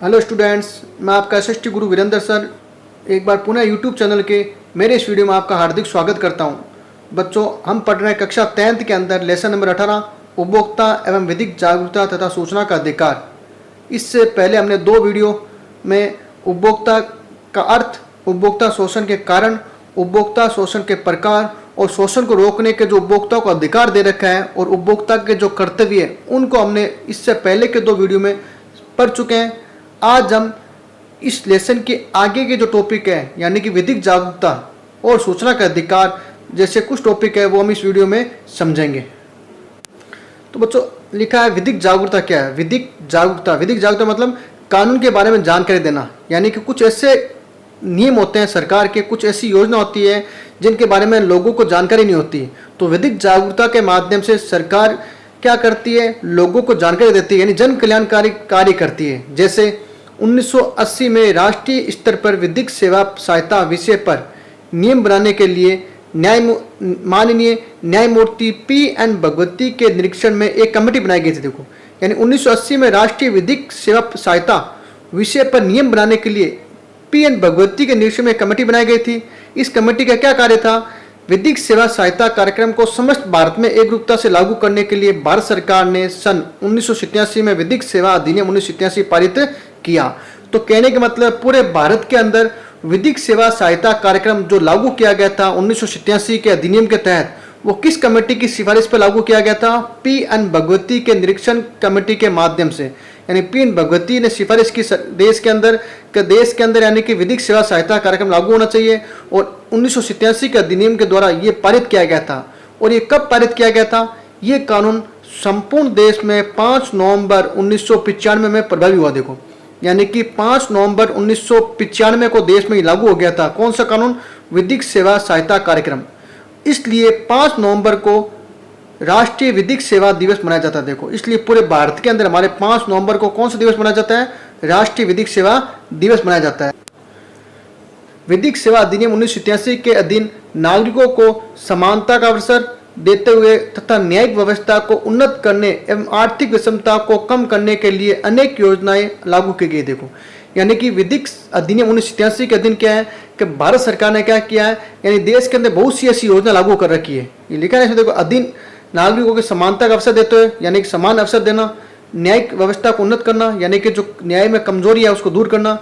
Hello students, मैं आपका SST गुरु Virendra sir एक बार पुनः यूट्यूब चैनल के मेरे इस वीडियो में आपका हार्दिक स्वागत करता हूं। बच्चों, हम पढ़ रहे हैं कक्षा 10th के अंदर लेसन नंबर 18 उपभोक्ता एवं विधिक जागरूकता तथा सूचना का अधिकार। इससे पहले हमने 2 वीडियो में उपभोक्ता का अर्थ, उपभोक्ता शोषण के कारण, उपभोक्ता शोषण के प्रकार और शोषण को रोकने के जो उपभोक्ताओं को अधिकार दे रखा है और उपभोक्ता के जो कर्तव्य है उनको हमने इससे पहले के 2 वीडियो में पढ़ चुके हैं। आज हम इस लेसन के आगे के जो टॉपिक है यानी कि विधिक जागरूकता और सूचना का अधिकार जैसे कुछ टॉपिक है वो हम इस वीडियो में समझेंगे। तो बच्चों, लिखा है विधिक जागरूकता क्या है। विधिक जागरूकता मतलब कानून के बारे में जानकारी देना, यानी कि कुछ ऐसे नियम होते हैं सरकार के, कुछ ऐसी योजना होती है जिनके बारे में लोगों को जानकारी नहीं होती। तो विधिक जागरूकता के माध्यम से सरकार क्या करती है, लोगों को जानकारी देती है, यानी जन कल्याणकारी कार्य करती है। जैसे 1980 में राष्ट्रीय स्तर पर विधिक सेवा सहायता विषय पर नियम बनाने के लिए माननीय न्यायमूर्ति पी.एन. भगवती के निरीक्षण में एक कमेटी बनाई गई थी। देखो, यानी 1980 में राष्ट्रीय विधिक सेवा सहायता विषय पर नियम बनाने के लिए पी.एन. भगवती के निरीक्षण में एक कमेटी बनाई गई थी। इस कमेटी का क्या कार्य था? विधिक सेवा सहायता कार्यक्रम को समस्त भारत में एक रूपता से लागू करने के लिए भारत सरकार ने सन 1987 में विधिक सेवा अधिनियम 1987 पारित किया। तो कहने के मतलब पूरे भारत के अंदर विधिक सेवा सहायता कार्यक्रम जो लागू किया गया था 1987 के अधिनियम के तहत, वो किस कमेटी की सिफारिश पर लागू किया गया था? पी.एन. भगवती के निरीक्षण कमेटी के माध्यम से। यानी पी.एन. भगवती ने सिफारिश की देश के अंदर यानी कि विधिक सेवा सहायता कार्यक्रम लागू होना चाहिए, और 1987 के अधिनियम के द्वारा ये पारित किया गया था। और ये कब पारित किया गया था? ये कानून संपूर्ण देश में 5 नवंबर 1995 में प्रभावी हुआ। देखो, यानी कि 5 नवंबर 1995 को देश में लागू हो गया था। कौन सा कानून? विधिक सेवा सहायता कार्यक्रम। इसलिए 5 नवंबर को राष्ट्रीय विधिक सेवा दिवस मनाया जाता है। देखो, इसलिए पूरे भारत के अंदर हमारे 5 नवंबर को कौन सा दिवस मनाया जाता है? राष्ट्रीय विधिक सेवा दिवस मनाया जाता है। विधिक सेवा अधिनियम 1987 के अधीन नागरिकों को समानता का अवसर देते हुए तथा न्यायिक व्यवस्था को उन्नत करने एवं आर्थिक विषमता को कम करने के लिए अनेक योजनाएं लागू की गई। देखो, यानी कि विधिक अधिनियम 1987 के अधीन क्या है कि भारत सरकार ने क्या किया है, यानी देश के अंदर बहुत सी ऐसी योजना लागू कर रखी है। ये लिखा है इसमें, देखो, अधीन नागरिकों की समानता का अवसर देते हुए, यानी कि समान अवसर देना, न्यायिक व्यवस्था को उन्नत करना, यानी कि जो न्याय में कमजोरी है उसको दूर करना,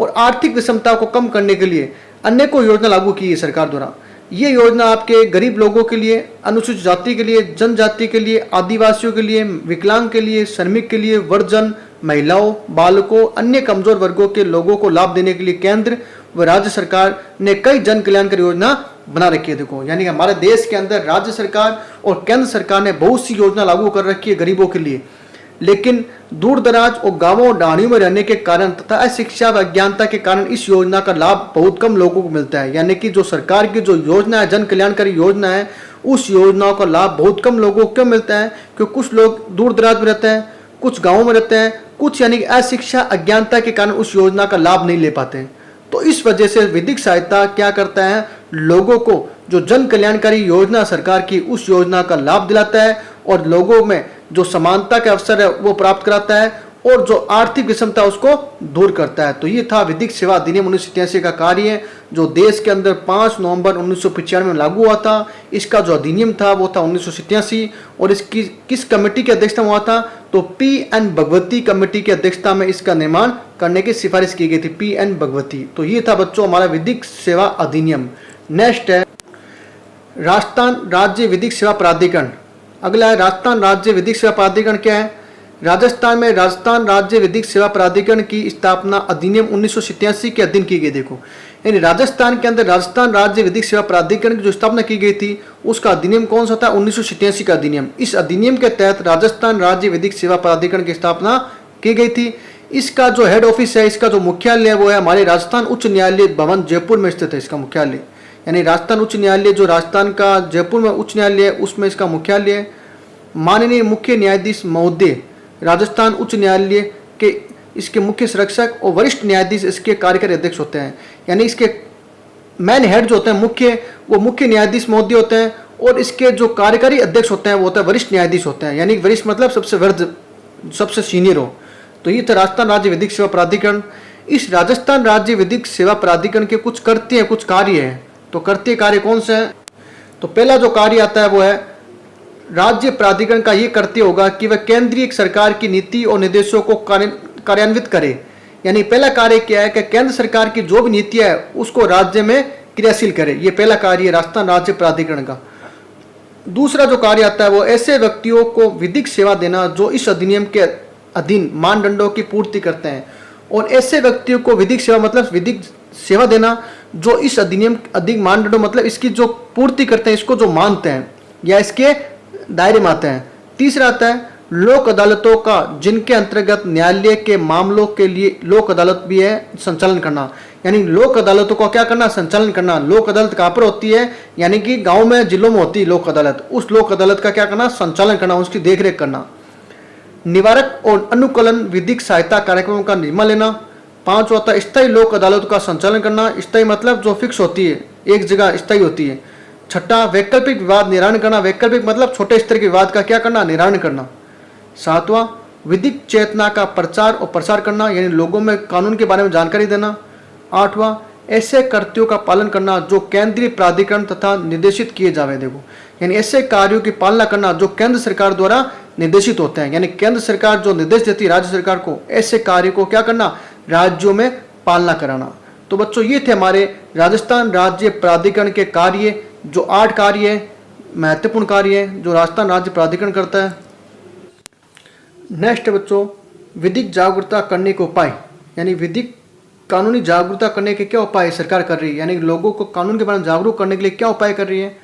और आर्थिक विषमता को कम करने के लिए अनेकों योजना लागू की है सरकार द्वारा। ये योजना आपके गरीब लोगों के लिए, अनुसूचित जाति के लिए, जनजाति के लिए, आदिवासियों के लिए, विकलांग के लिए, श्रमिक के लिए, वर्जन, महिलाओं, बालकों, अन्य कमजोर वर्गों के लोगों को लाभ देने के लिए केंद्र व राज्य सरकार ने कई जन कल्याणकारी योजना बना रखी है। देखो, यानी कि हमारे देश के अंदर राज्य सरकार और केंद्र सरकार ने बहुत सी योजना लागू कर रखी है गरीबों के लिए। लेकिन दूर दराज और गांवों और ढाणियों में रहने के कारण तथा अशिक्षा व अज्ञानता के कारण इस योजना का लाभ बहुत कम लोगों को मिलता है। यानी कि जो सरकार की जो योजना है, जन कल्याणकारी योजना है, उस योजनाओं का लाभ बहुत कम लोगों को क्यों मिलता है? क्योंकि कुछ लोग दूर दराज में रहते हैं, कुछ गाँवों में रहते हैं, कुछ यानी कि अशिक्षा अज्ञानता के कारण उस योजना का लाभ नहीं ले पाते हैं। तो इस वजह से विधिक सहायता क्या करता है? लोगों को जो जन कल्याणकारी योजना सरकार की, उस योजना का लाभ दिलाता है और लोगों में जो समानता के अवसर है वो प्राप्त कराता है और जो आर्थिक विषमता उसको दूर करता है। तो ये था विधिक सेवा अधिनियम 1987 का कार्य, जो देश के अंदर 5 नवंबर 1995 में लागू हुआ था। इसका जो अधिनियम था वो था 1987, और इसकी किस कमेटी की अध्यक्षता में हुआ था? तो पी.एन. भगवती कमेटी की अध्यक्षता में इसका निर्माण करने की सिफारिश की गई थी, पी.एन. भगवती। तो ये था बच्चों हमारा विधिक सेवा अधिनियम। नेक्स्ट है राजस्थान राज्य विधिक सेवा प्राधिकरण। अगला है राजस्थान राज्य विधिक सेवा प्राधिकरण। क्या है? राजस्थान में राजस्थान राज्य विधिक सेवा प्राधिकरण की स्थापना अधिनियम 1987 के अधीन की गई। देखो, यानी राजस्थान के अंदर राजस्थान राज्य विधिक सेवा प्राधिकरण की जो स्थापना की गई थी उसका अधिनियम कौन सा था? 1987 का अधिनियम। इस अधिनियम के तहत राजस्थान राज्य विधिक सेवा प्राधिकरण की स्थापना की गई थी। इसका जो हेड ऑफिस है, इसका जो मुख्यालय है वो है हमारे राजस्थान उच्च न्यायालय भवन जयपुर में स्थित है इसका मुख्यालय। यानी राजस्थान उच्च न्यायालय जो राजस्थान का जयपुर में उच्च न्यायालय है उसमें इसका मुख्यालय है। माननीय मुख्य न्यायाधीश महोदय राजस्थान उच्च न्यायालय के इसके मुख्य संरक्षक और वरिष्ठ न्यायाधीश इसके कार्यकारी अध्यक्ष होते हैं। यानी इसके मेन हेड जो होते हैं वो मुख्य न्यायाधीश महोदय होते हैं, और इसके जो कार्यकारी अध्यक्ष होते हैं वो होता है वरिष्ठ न्यायाधीश होते हैं। यानी वरिष्ठ मतलब सबसे वृद्ध, सबसे सीनियर हो। तो ये था राजस्थान राज्य विधिक सेवा प्राधिकरण। इस राजस्थान राज्य विधिक सेवा प्राधिकरण के कुछ कृत्य हैं, कुछ कार्य हैं। तो कृत्य कार्य कौन से हैं? तो पहला जो कार्य आता है वो है, राज्य प्राधिकरण का ये कृत्य होगा कि वह केंद्रीय सरकार की नीति और निर्देशों को कार्यान्वित करे। यानी पहला कार्य क्या है कि केंद्र सरकार की जो भी नीतियां है उसको राज्य में क्रियाशील करे। ये पहला कार्य है राजस्थान राज्य प्राधिकरण का। दूसरा जो कार्य आता है वो ऐसे व्यक्तियों को विधिक सेवा देना जो इस अधिनियम के अधीन मानदंडों की पूर्ति करते हैं। और ऐसे व्यक्तियों को विधिक सेवा मतलब विधिक सेवा देना जो इस अधिनियम अधिक मानदंडों मतलब इसकी जो पूर्ति करते हैं, इसको जो मानते हैं या इसके दायरे में आते हैं। तीसरा आता है लोक अदालतों का जिनके अंतर्गत न्यायालय के मामलों के लिए लोक अदालत भी है संचालन करना। यानी लोक अदालतों का क्या करना? संचालन करना। लोक अदालत कहाँ पर होती है? यानी कि गांव में जिलों में होती है लोक अदालत। उस लोक अदालत का क्या करना? संचालन करना, उसकी देखरेख करना। निवारक और अनुकूलन विधिक सहायता कार्यक्रमों का निर्णय लेना। पांचवा होता है स्थायी लोक अदालतों का संचालन करना। स्थायी मतलब जो फिक्स होती है, एक जगह स्थायी होती है। छठा वैकल्पिक विवाद निवारण करना। वैकल्पिक मतलब छोटे स्तर के विवाद का क्या करना? निवारण करना। सातवां विधिक चेतना का प्रचार और प्रसार करना, यानी लोगों में कानून के बारे में जानकारी देना। आठवां ऐसे कर्तव्यों का पालन करना जो केंद्रीय प्राधिकरण तथा निर्देशित किए जावे। देखो, यानी ऐसे कार्यों की पालना करना जो केंद्र सरकार द्वारा निर्देशित होते हैं। यानी केंद्र सरकार जो निर्देश देती है राज्य सरकार को, ऐसे कार्य को क्या करना? राज्यों में पालना कराना। तो बच्चों ये थे हमारे राजस्थान राज्य प्राधिकरण के कार्य, जो 8 कार्य है, महत्वपूर्ण कार्य है जो राजस्थान राज्य प्राधिकरण करता है। नेक्स्ट बच्चों, विधिक जागरूकता करने के उपाय, यानी विधिक कानूनी जागरूकता करने के क्या उपाय सरकार कर रही है, यानी लोगों को कानून के बारे में जागरूक करने के लिए क्या उपाय कर रही है।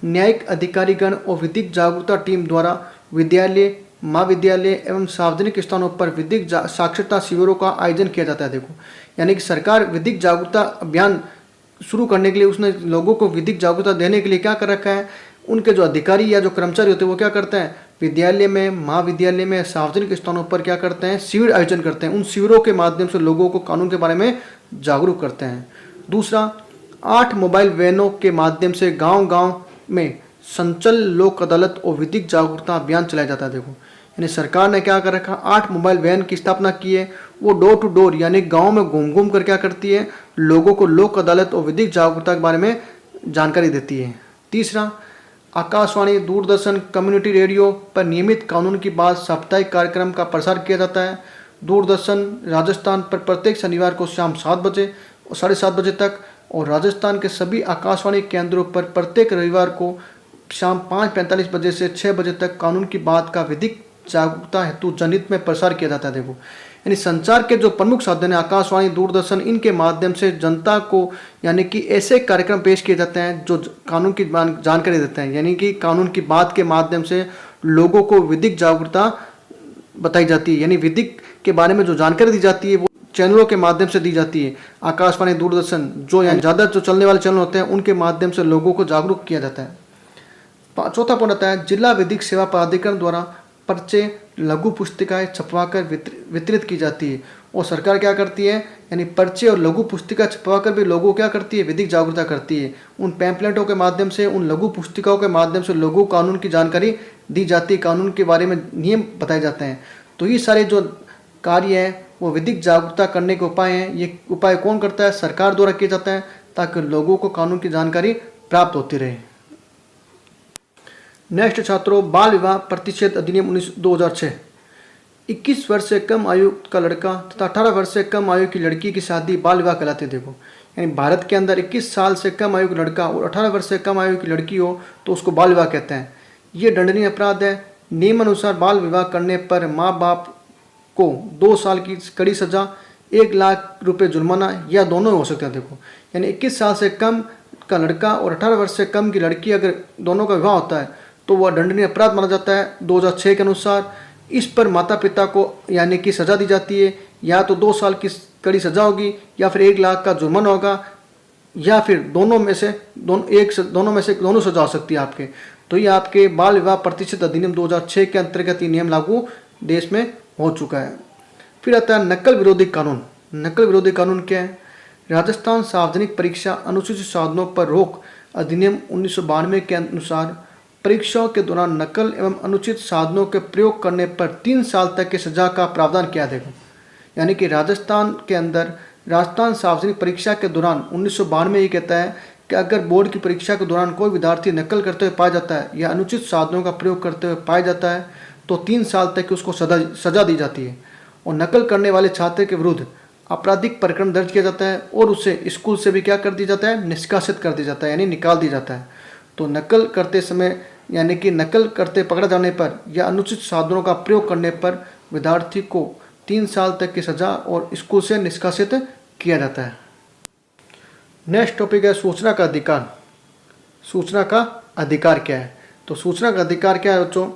न्यायिक अधिकारीगण और विधिक जागरूकता टीम द्वारा विद्यालय, महाविद्यालय एवं सार्वजनिक स्थानों पर विधिक साक्षरता शिविरों का आयोजन किया जाता है। देखो, यानी कि सरकार विधिक जागरूकता अभियान शुरू करने के लिए उसने लोगों को विधिक जागरूकता देने के लिए क्या कर रखा है, उनके जो अधिकारी या जो कर्मचारी होते हैं वो क्या करते हैं, विद्यालय में, महाविद्यालय में, सार्वजनिक स्थानों पर क्या करते हैं, शिविर आयोजन करते हैं। उन शिविरों के माध्यम से लोगों को कानून के बारे में जागरूक करते हैं। दूसरा, 8 मोबाइल वैनों के माध्यम से गांव गांव में संचल लोक अदालत और विधिक जागरूकता अभियान चलाया जाता है। देखो, यानी सरकार ने क्या कर रखा, 8 मोबाइल वैन की स्थापना की है। वो डोर टू डोर यानी गांव में घूम घूम कर क्या करती है, लोगों को लोक अदालत और विधिक जागरूकता के बारे में जानकारी देती है। तीसरा, आकाशवाणी, दूरदर्शन, कम्युनिटी रेडियो पर नियमित कानून की बात साप्ताहिक कार्यक्रम का प्रसार किया जाता है। दूरदर्शन राजस्थान पर प्रत्येक शनिवार को शाम 7 बजे और 7:30 बजे तक, और राजस्थान के सभी आकाशवाणी केंद्रों पर प्रत्येक रविवार को शाम 5:45 बजे से 6 बजे तक कानून की बात का विधिक जागरूकता हेतु जनहित में प्रसार किया जाता है। देखो, यानी संचार के जो प्रमुख साधन है आकाशवाणी, दूरदर्शन, इनके माध्यम से जनता को यानी कि ऐसे कार्यक्रम पेश किए जाते हैं जो कानून की जानकारी देते हैं। यानी कि कानून की बात के माध्यम से लोगों को विधिक जागरूकता बताई जाती है। यानी विधिक के बारे में जो जानकारी दी जाती है वो चैनलों के माध्यम से दी जाती है। आकाशवाणी, दूरदर्शन जो यानी ज़्यादा जो चलने वाले चैनल होते हैं उनके माध्यम से लोगों को जागरूक किया जाता है। चौथा पॉइंट आता है, जिला विधिक सेवा प्राधिकरण द्वारा पर्चे, लघु पुस्तिकाएं छपवाकर वितरित की जाती है। और सरकार क्या करती है, यानी पर्चे और लघु पुस्तिका छपवाकर भी लोगों को क्या करती है, विधिक जागरूकता करती है। उन पैम्पलेटों के माध्यम से, उन लघु पुस्तिकाओं के माध्यम से लोगों को कानून की जानकारी दी जाती है, कानून के बारे में नियम बताए जाते हैं। तो ये सारे जो कार्य हैं वो विधिक जागरूकता करने के उपाय हैं। ये उपाय कौन करता है, सरकार द्वारा किया जाता है, ताकि लोगों को कानून की जानकारी प्राप्त होती रहे। नेक्स्ट छात्रों, बाल विवाह प्रतिषेध अधिनियम 2006। 21 वर्ष से कम आयु का लड़का तथा 18 वर्ष से कम आयु की लड़की की शादी बाल विवाह कहलाती है। देखो, यानी भारत के अंदर 21 साल से कम आयु का लड़का और 18 वर्ष से कम आयु की लड़की हो तो उसको बाल विवाह कहते हैं। ये दंडनीय अपराध है। नियमानुसार बाल विवाह करने पर माँ बाप को 2 साल की कड़ी सजा, 1 लाख रुपये जुर्माना या दोनों हो सकते हैं। देखो, यानी 21 साल से कम का लड़का और 18 वर्ष से कम की लड़की अगर दोनों का विवाह होता है तो वह दंडनीय अपराध माना जाता है 2006 के अनुसार। इस पर माता पिता को यानी कि सज़ा दी जाती है, या तो 2 साल की कड़ी सज़ा होगी या फिर 1 लाख का जुर्माना होगा, या फिर दोनों में से दोनों सज़ा हो सकती है आपके। तो ये आपके बाल विवाह प्रतिषेध अधिनियम 2006 के अंतर्गत ये नियम लागू देश में हो चुका है। फिर आता है नकल विरोधी कानून। नकल विरोधी कानून क्या है, राजस्थान सार्वजनिक परीक्षा अनुसूचित साधनों पर रोक अधिनियम 1992 के अनुसार परीक्षाओं के दौरान नकल एवं अनुचित साधनों के प्रयोग करने पर 3 साल तक की सजा का प्रावधान किया जाएगा। यानी कि राजस्थान के अंदर राजस्थान सार्वजनिक परीक्षा के दौरान 1992 में ये कहता है कि अगर बोर्ड की परीक्षा के दौरान कोई विद्यार्थी नकल करते हुए पाया जाता है या अनुचित साधनों का प्रयोग करते हुए पाया जाता है तो 3 साल तक की उसको सजा दी जाती है और नकल करने वाले छात्र के विरुद्ध आपराधिक प्रकरण दर्ज किया जाता है और उसे स्कूल से भी क्या कर दिया जाता है, निष्कासित कर दिया जाता है, यानी निकाल दिया जाता है। तो नकल करते समय यानी कि नकल करते पकड़े जाने पर या अनुचित साधनों का प्रयोग करने पर विद्यार्थी को 3 साल तक की सजा और स्कूल से निष्कासित किया जाता है। नेक्स्ट टॉपिक है सूचना का अधिकार। सूचना का अधिकार क्या है? तो सूचना का अधिकार क्या है बच्चों?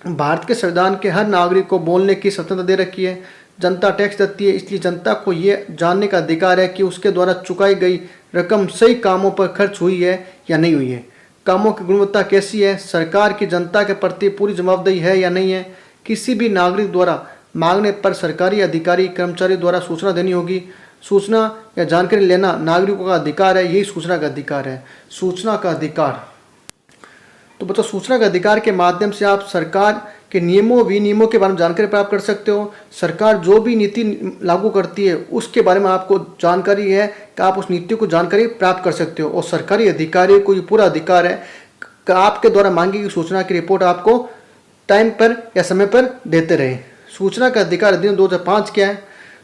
भारत के संविधान के हर नागरिक को बोलने की स्वतंत्रता दे रखी है। जनता टैक्स देती है, इसलिए जनता को ये जानने का अधिकार है कि उसके द्वारा चुकाई गई रकम सही कामों पर खर्च हुई है या नहीं हुई है, कामों की गुणवत्ता कैसी है, सरकार की जनता के प्रति पूरी जवाबदेही है या नहीं है। किसी भी नागरिक द्वारा मांगने पर सरकारी अधिकारी कर्मचारी द्वारा सूचना देनी होगी। सूचना या जानकारी लेना नागरिकों का अधिकार है, यही सूचना का अधिकार है। सूचना का अधिकार तो बच्चों सूचना के अधिकार के माध्यम से आप सरकार के नियमों विनियमों के बारे में जानकारी प्राप्त कर सकते हो। सरकार जो भी नीति लागू करती है उसके बारे में आपको जानकारी है कि आप उस नीति को जानकारी प्राप्त कर सकते हो और सरकारी अधिकारी को ये पूरा अधिकार है कि आपके द्वारा मांगी गई सूचना की रिपोर्ट आपको टाइम पर या समय पर देते रहे। सूचना का अधिकार अधिनियम 2005 क्या है?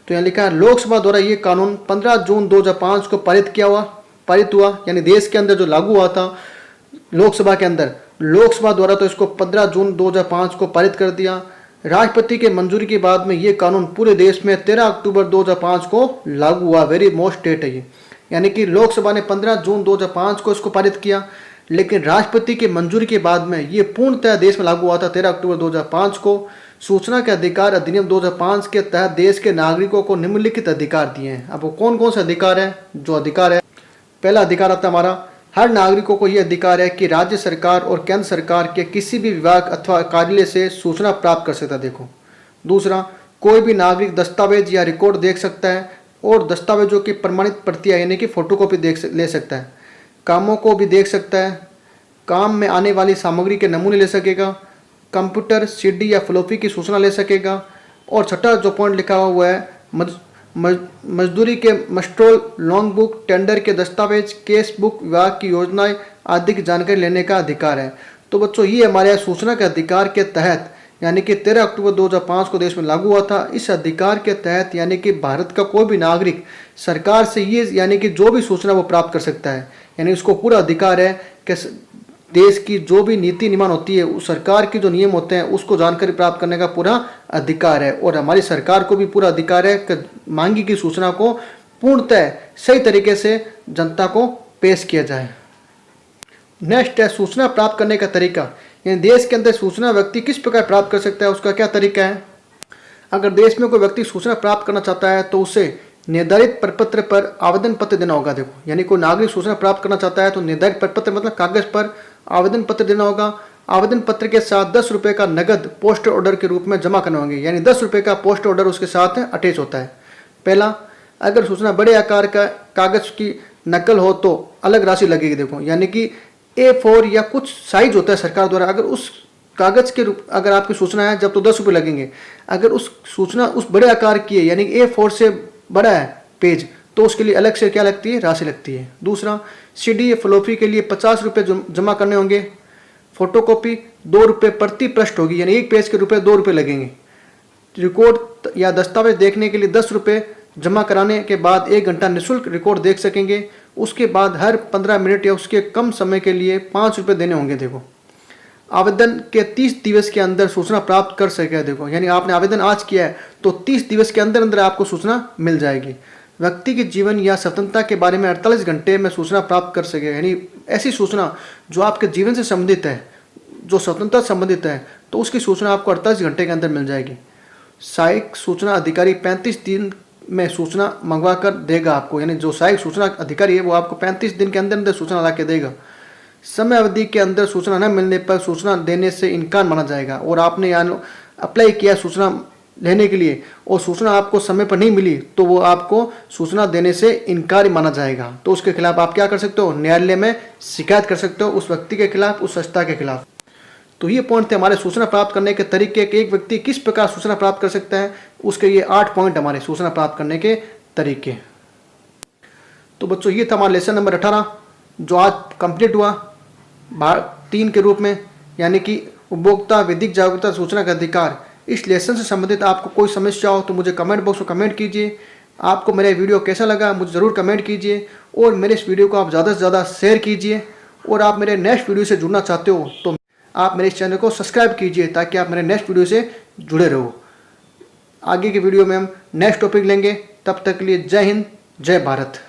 तो यहाँ लिखा है लोकसभा द्वारा ये कानून 15 जून 2005 को पारित हुआ, यानी देश के अंदर जो लागू हुआ था लोकसभा के अंदर, लोकसभा द्वारा तो इसको 15 जून 2005 को पारित कर दिया। राष्ट्रपति के मंजूरी के बाद में ये कानून पूरे देश में 13 अक्टूबर 2005 को लागू हुआ। वेरी मोस्ट डेट है ये, यानी कि लोकसभा ने 15 जून 2005 को इसको पारित किया, लेकिन राष्ट्रपति के मंजूरी के बाद में ये पूर्णतः देश में लागू हुआ था 13 अक्टूबर 2005 को। सूचना के अधिकार अधिनियम 2005 के तहत देश के नागरिकों को निम्नलिखित अधिकार दिए हैं। अब वो कौन कौन से अधिकार है? जो अधिकार है, पहला अधिकार आता है हमारा, हर नागरिकों को यह अधिकार है कि राज्य सरकार और केंद्र सरकार के किसी भी विभाग अथवा कार्यालय से सूचना प्राप्त कर सकता है। देखो, दूसरा, कोई भी नागरिक दस्तावेज या रिकॉर्ड देख सकता है और दस्तावेजों की प्रमाणित प्रतियां यानी कि फोटोकॉपी ले सकता है। कामों को भी देख सकता है, काम में आने वाली सामग्री के नमूने ले सकेगा, कंप्यूटर सीडी या फ्लॉपी की सूचना ले सकेगा। और छठा जो पॉइंट लिखा हुआ है, मजदूरी के मस्ट्रोल, लॉन्ग बुक, टेंडर के दस्तावेज, केस बुक, विभाग की योजनाएं आदि की जानकारी लेने का अधिकार है। तो बच्चों ये हमारे सूचना के अधिकार के तहत यानी कि 13 अक्टूबर 2005 को देश में लागू हुआ था। इस अधिकार के तहत यानी कि भारत का कोई भी नागरिक सरकार से ये यानी कि जो भी सूचना वो प्राप्त कर सकता है, यानी उसको पूरा अधिकार है कि देश की जो भी नीति निर्माण होती है उस सरकार के जो नियम होते हैं उसको जानकारी प्राप्त करने का पूरा अधिकार है। और हमारी सरकार को भी पूरा अधिकार है कि मांगी की सूचना को पूर्णतः सही तरीके से जनता को पेश किया जाए। नेक्स्ट है सूचना प्राप्त करने का तरीका, यानी देश के अंदर सूचना व्यक्ति किस प्रकार प्राप्त कर सकता है, उसका क्या तरीका है। अगर देश में कोई व्यक्ति सूचना प्राप्त करना चाहता है तो उसे निर्धारित प्रपत्र पर आवेदन पत्र देना होगा। देखो, यानी कोई नागरिक सूचना प्राप्त करना चाहता है तो निर्धारित प्रपत्र मतलब कागज पर आवेदन पत्र देना होगा। आवेदन पत्र के साथ 10 रुपये का नगद पोस्ट ऑर्डर के रूप में जमा करना होंगे, यानी 10 रुपये का पोस्ट ऑर्डर उसके साथ अटैच होता है। पहला, अगर सूचना बड़े आकार का कागज की नकल हो तो अलग राशि लगेगी। देखो, यानी कि A4 या कुछ साइज होता है सरकार द्वारा, अगर उस कागज के रूप अगर आपकी सूचना है जब तो 10 रुपये लगेंगे। अगर उस सूचना उस बड़े आकार की है यानी A4 से बड़ा है पेज तो उसके लिए अलग से क्या लगती है, राशि लगती है। दूसरा, CD या फ्लॉपी के लिए 50 रुपये जमा करने होंगे। फोटोकॉपी 2 रुपये प्रति पृष्ठ होगी, यानी एक पेज के रुपये 2 रुपये लगेंगे। रिकॉर्ड या दस्तावेज देखने के लिए 10 रुपये जमा कराने के बाद 1 घंटा निःशुल्क रिकॉर्ड देख सकेंगे। उसके बाद हर 15 मिनट या उसके कम समय के लिए 5 रुपये देने होंगे। देखो, आवेदन के 30 दिवस के अंदर सूचना प्राप्त कर सकेगा। देखो, यानी आपने आवेदन आज किया है तो 30 दिवस के अंदर अंदर आपको सूचना मिल जाएगी। व्यक्ति के जीवन या स्वतंत्रता के बारे में 48 घंटे में सूचना प्राप्त कर सकेगा, यानी ऐसी सूचना जो आपके जीवन से संबंधित है, जो स्वतंत्रता संबंधित है, तो उसकी सूचना आपको 48 घंटे के अंदर मिल जाएगी। सहायक सूचना अधिकारी 35 दिन में सूचना मंगवा कर देगा आपको, यानी जो सहायक सूचना अधिकारी है वो आपको 35 दिन के अंदर अंदर सूचना ला के देगा। समय अवधि के अंदर सूचना न मिलने पर सूचना देने से इनकार माना जाएगा। और आपने अप्लाई किया सूचना लेने के लिए और सूचना आपको समय पर नहीं मिली तो वो आपको सूचना देने से इनकार माना जाएगा। तो उसके खिलाफ आप क्या कर सकते हो, न्यायालय में शिकायत कर सकते हो उस व्यक्ति के खिलाफ, उस संस्था के खिलाफ। तो ये पॉइंट थे हमारे सूचना प्राप्त करने के तरीके कि एक व्यक्ति किस प्रकार सूचना प्राप्त कर सकता है, उसके ये 8 पॉइंट हमारे सूचना प्राप्त करने के तरीके। तो बच्चों ये था हमारा लेसन नंबर 18 जो आज कंप्लीट हुआ भाग 3 के रूप में, यानी कि उपभोक्ता विधिक जागरूकता सूचना का अधिकार। इस लेसन से संबंधित आपको कोई समस्या हो तो मुझे कमेंट बॉक्स में कमेंट कीजिए। आपको मेरा वीडियो कैसा लगा मुझे ज़रूर कमेंट कीजिए और मेरे इस वीडियो को आप ज़्यादा से ज़्यादा शेयर कीजिए। और आप मेरे नेक्स्ट वीडियो से जुड़ना चाहते हो तो आप मेरे इस चैनल को सब्सक्राइब कीजिए ताकि आप मेरे नेक्स्ट वीडियो से जुड़े रहो। आगे के वीडियो में हम नेक्स्ट टॉपिक लेंगे। तब तक के लिए जय हिंद, जय भारत।